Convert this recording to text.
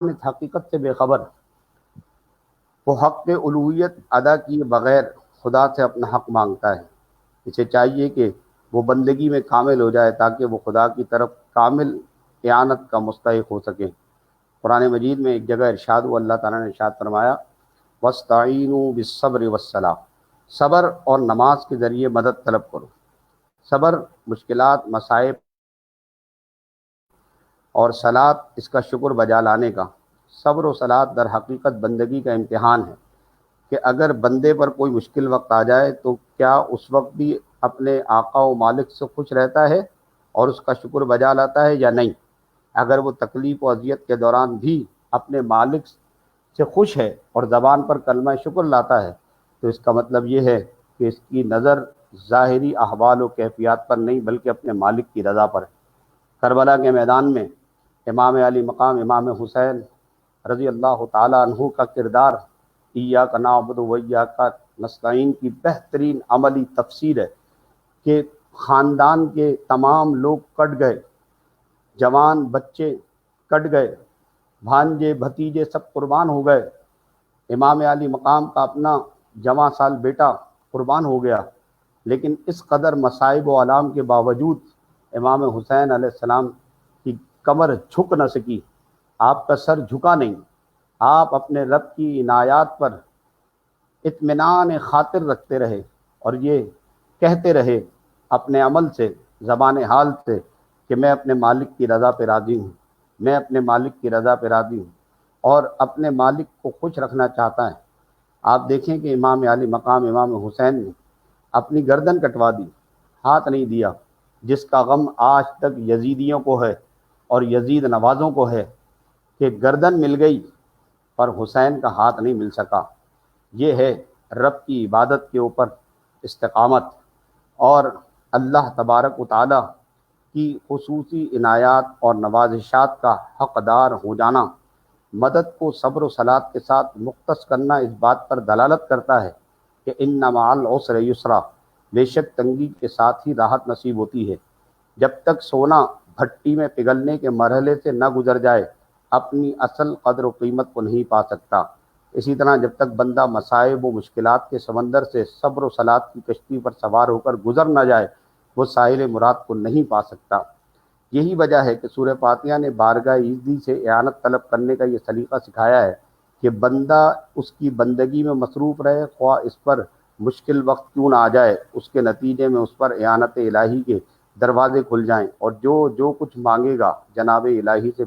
حقیقت سے بے خبر، وہ حق الوہیت ادا کیے بغیر خدا سے اپنا حق مانگتا ہے۔ اسے چاہیے کہ وہ بندگی میں کامل ہو جائے تاکہ وہ خدا کی طرف کامل اعانت کا مستحق ہو سکے۔ قرآن مجید میں ایک جگہ ارشاد ہوا، اللہ تعالیٰ نے ارشاد فرمایا وَاسْتَعِینُوا بِالصَّبْرِ وَالصَّلَاۃِ، صبر اور نماز کے ذریعے مدد طلب کرو۔ صبر مشکلات، مصائب، اور صلات اس کا شکر بجا لانے کا۔ صبر و صلات در حقیقت بندگی کا امتحان ہے کہ اگر بندے پر کوئی مشکل وقت آ جائے تو کیا اس وقت بھی اپنے آقا و مالک سے خوش رہتا ہے اور اس کا شکر بجا لاتا ہے یا نہیں۔ اگر وہ تکلیف و اذیت کے دوران بھی اپنے مالک سے خوش ہے اور زبان پر کلمہ شکر لاتا ہے تو اس کا مطلب یہ ہے کہ اس کی نظر ظاہری احوال و کیفیات پر نہیں بلکہ اپنے مالک کی رضا پر ہے۔ کربلا کے میدان میں امام علی مقام امام حسین رضی اللہ تعالیٰ عنہ کا کردار ایاک نعبد و ایاک نستعین کی بہترین عملی تفسیر ہے کہ خاندان کے تمام لوگ کٹ گئے، جوان بچے کٹ گئے، بھانجے بھتیجے سب قربان ہو گئے، امام علی مقام کا اپنا جوان سال بیٹا قربان ہو گیا، لیکن اس قدر مصائب و آلام کے باوجود امام حسین علیہ السلام کی کمر جھک نہ سکی، آپ کا سر جھکا نہیں، آپ اپنے رب کی عنایات پر اطمینان خاطر رکھتے رہے اور یہ کہتے رہے اپنے عمل سے، زبان حال سے کہ میں اپنے مالک کی رضا پہ راضی ہوں، میں اپنے مالک کی رضا پہ راضی ہوں اور اپنے مالک کو خوش رکھنا چاہتا ہے۔ آپ دیکھیں کہ امام علی مقام امام حسین نے اپنی گردن کٹوا دی، ہاتھ نہیں دیا، جس کا غم آج تک یزیدیوں کو ہے اور یزید نوازوں کو ہے کہ گردن مل گئی پر حسین کا ہاتھ نہیں مل سکا۔ یہ ہے رب کی عبادت کے اوپر استقامت اور اللہ تبارک و تعالی کی خصوصی عنایات اور نوازشات کا حقدار ہو جانا۔ مدد کو صبر و صلات کے ساتھ مختص کرنا اس بات پر دلالت کرتا ہے کہ ان مع العسر یسرا، بے شک تنگی کے ساتھ ہی راحت نصیب ہوتی ہے۔ جب تک سونا بھٹی میں پگھلنے کے مرحلے سے نہ گزر جائے اپنی اصل قدر و قیمت کو نہیں پا سکتا۔ اسی طرح جب تک بندہ مصائب و مشکلات کے سمندر سے صبر و صلات کی کشتی پر سوار ہو کر گزر نہ جائے وہ ساحل مراد کو نہیں پا سکتا۔ یہی وجہ ہے کہ سورہ فاتحہ نے بارگاہ ایزدی سے اعانت طلب کرنے کا یہ سلیقہ سکھایا ہے کہ بندہ اس کی بندگی میں مصروف رہے، خواہ اس پر مشکل وقت کیوں نہ آ جائے، اس کے نتیجے میں اس پر اعانت الہی کے دروازے کھل جائیں اور جو کچھ مانگے گا جناب الہی سے